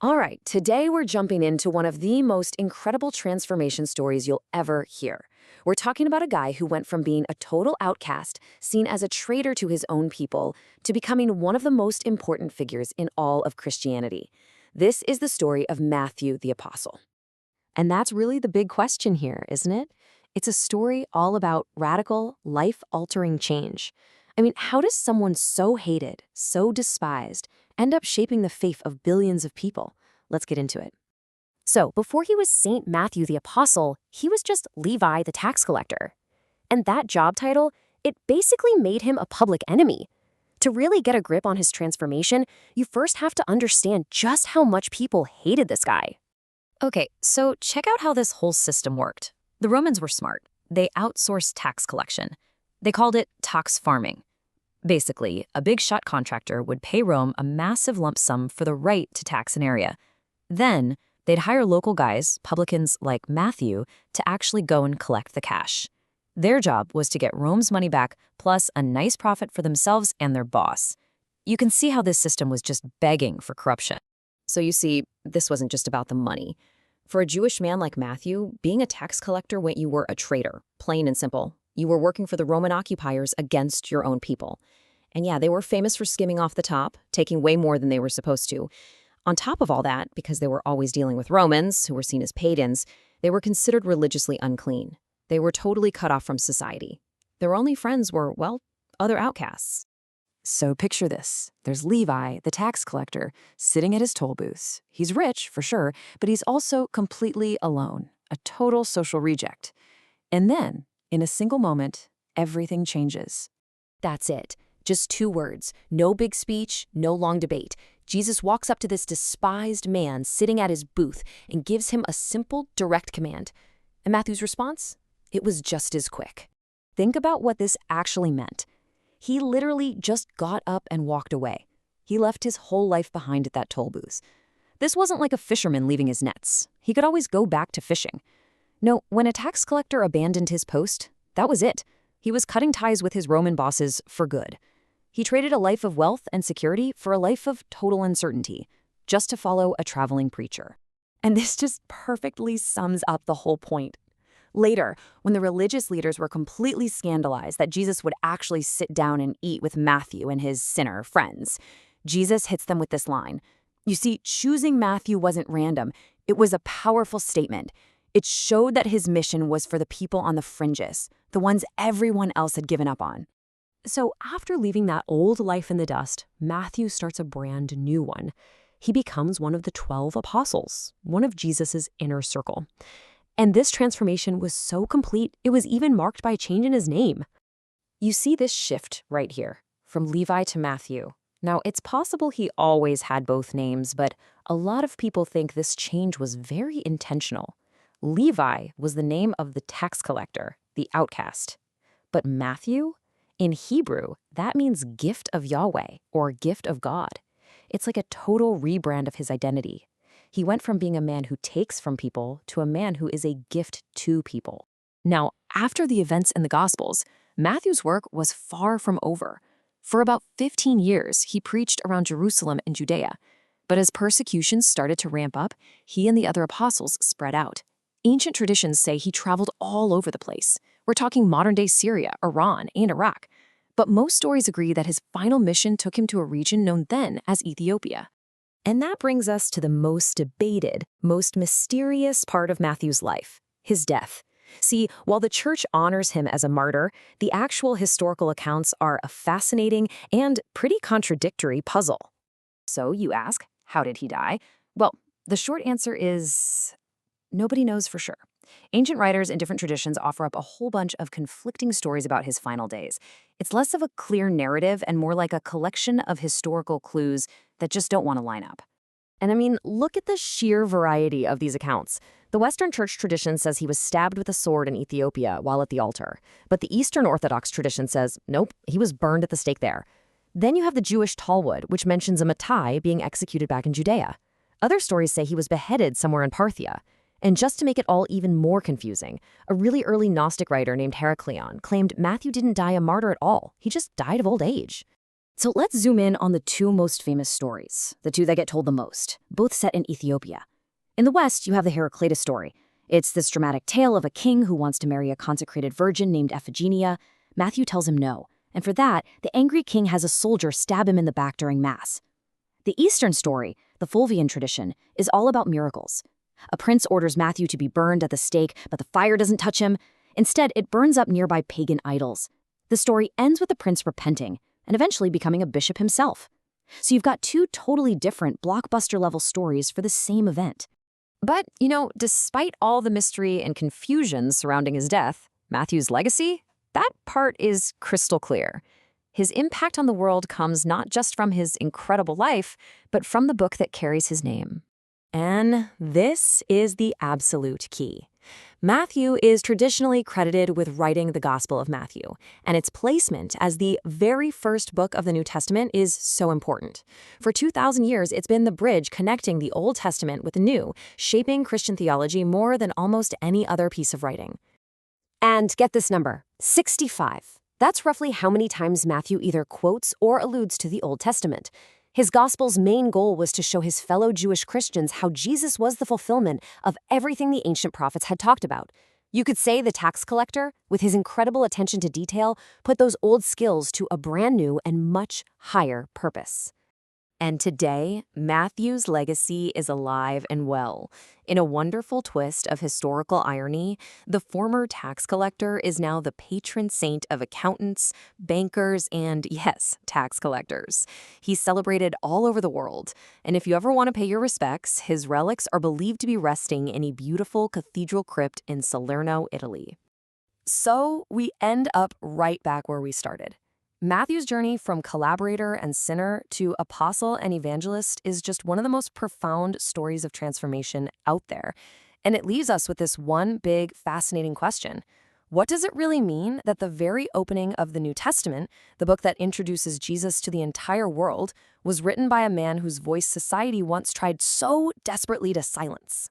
All right, today we're jumping into one of the most incredible transformation stories you'll ever hear. We're talking about a guy who went from being a total outcast, seen as a traitor to his own people, to becoming one of the most important figures in all of Christianity. This is the story of Matthew the Apostle. And that's really the big question here, isn't it? It's a story all about radical, life-altering change. I mean, how does someone so hated, so despised, end up shaping the fate of billions of people? Let's get into it. So, before he was Saint Matthew the Apostle, he was just Levi the tax collector. And that job title, it basically made him a public enemy. To really get a grip on his transformation, you first have to understand just how much people hated this guy. Okay, so check out how this whole system worked. The Romans were smart. They outsourced tax collection. They called it tax farming. Basically, a big shot contractor would pay Rome a massive lump sum for the right to tax an area. Then, they'd hire local guys, publicans like Matthew, to actually go and collect the cash. Their job was to get Rome's money back, plus a nice profit for themselves and their boss. You can see how this system was just begging for corruption. So you see, this wasn't just about the money. For a Jewish man like Matthew, being a tax collector meant you were a traitor, plain and simple. You were working for the Roman occupiers against your own people. And yeah, they were famous for skimming off the top, taking way more than they were supposed to. On top of all that, because they were always dealing with Romans, who were seen as pagans, they were considered religiously unclean. They were totally cut off from society. Their only friends were, well, other outcasts. So picture this. There's Levi, the tax collector, sitting at his toll booths. He's rich, for sure, but he's also completely alone, a total social reject. And then, in a single moment, everything changes. That's it. Just 2 words. No big speech, no long debate. Jesus walks up to this despised man sitting at his booth and gives him a simple, direct command. And Matthew's response? It was just as quick. Think about what this actually meant. He literally just got up and walked away. He left his whole life behind at that toll booth. This wasn't like a fisherman leaving his nets. He could always go back to fishing. No, when a tax collector abandoned his post, that was it. He was cutting ties with his Roman bosses for good. He traded a life of wealth and security for a life of total uncertainty, just to follow a traveling preacher. And this just perfectly sums up the whole point. Later, when the religious leaders were completely scandalized that Jesus would actually sit down and eat with Matthew and his sinner friends, Jesus hits them with this line. You see, choosing Matthew wasn't random. It was a powerful statement. It showed that his mission was for the people on the fringes, the ones everyone else had given up on. So after leaving that old life in the dust, Matthew starts a brand new one. He becomes one of the 12 apostles, one of Jesus's inner circle. And this transformation was so complete, it was even marked by a change in his name. You see this shift right here, from Levi to Matthew. Now, it's possible he always had both names, but a lot of people think this change was very intentional. Levi was the name of the tax collector, the outcast. But Matthew? In Hebrew, that means gift of Yahweh, or gift of God. It's like a total rebrand of his identity. He went from being a man who takes from people to a man who is a gift to people. Now, after the events in the Gospels, Matthew's work was far from over. For about 15 years, he preached around Jerusalem and Judea. But as persecutions started to ramp up, he and the other apostles spread out. Ancient traditions say he traveled all over the place. We're talking modern-day Syria, Iran, and Iraq. But most stories agree that his final mission took him to a region known then as Ethiopia. And that brings us to the most debated, most mysterious part of Matthew's life, his death. See, while the church honors him as a martyr, the actual historical accounts are a fascinating and pretty contradictory puzzle. So you ask, how did he die? Well, the short answer is nobody knows for sure. Ancient writers in different traditions offer up a whole bunch of conflicting stories about his final days. It's less of a clear narrative and more like a collection of historical clues that just don't want to line up. And I mean, look at the sheer variety of these accounts. The Western Church tradition says he was stabbed with a sword in Ethiopia while at the altar. But the Eastern Orthodox tradition says, nope, he was burned at the stake there. Then you have the Jewish Talmud, which mentions a Mattai being executed back in Judea. Other stories say he was beheaded somewhere in Parthia. And just to make it all even more confusing, a really early Gnostic writer named Heracleon claimed Matthew didn't die a martyr at all. He just died of old age. So let's zoom in on the two most famous stories, the two that get told the most, both set in Ethiopia. In the West, you have the Heraclitus story. It's this dramatic tale of a king who wants to marry a consecrated virgin named Iphigenia. Matthew tells him no, and for that, the angry king has a soldier stab him in the back during Mass. The Eastern story, the Fulvian tradition, is all about miracles. A prince orders Matthew to be burned at the stake, but the fire doesn't touch him. Instead, it burns up nearby pagan idols. The story ends with the prince repenting and eventually becoming a bishop himself. So you've got two totally different blockbuster-level stories for the same event. But, despite all the mystery and confusion surrounding his death, Matthew's legacy, that part is crystal clear. His impact on the world comes not just from his incredible life, but from the book that carries his name. And this is the absolute key. Matthew is traditionally credited with writing the Gospel of Matthew, and its placement as the very first book of the New Testament is so important. For 2,000 years, it's been the bridge connecting the Old Testament with the New, shaping Christian theology more than almost any other piece of writing. And get this number, 65. That's roughly how many times Matthew either quotes or alludes to the Old Testament. His gospel's main goal was to show his fellow Jewish Christians how Jesus was the fulfillment of everything the ancient prophets had talked about. You could say the tax collector, with his incredible attention to detail, put those old skills to a brand new and much higher purpose. And today, Matthew's legacy is alive and well. In a wonderful twist of historical irony, the former tax collector is now the patron saint of accountants, bankers, and, yes, tax collectors. He's celebrated all over the world, and if you ever want to pay your respects, his relics are believed to be resting in a beautiful cathedral crypt in Salerno, Italy. So we end up right back where we started. Matthew's journey from collaborator and sinner to apostle and evangelist is just one of the most profound stories of transformation out there. And it leaves us with this one big, fascinating question. What does it really mean that the very opening of the New Testament, the book that introduces Jesus to the entire world, was written by a man whose voice society once tried so desperately to silence?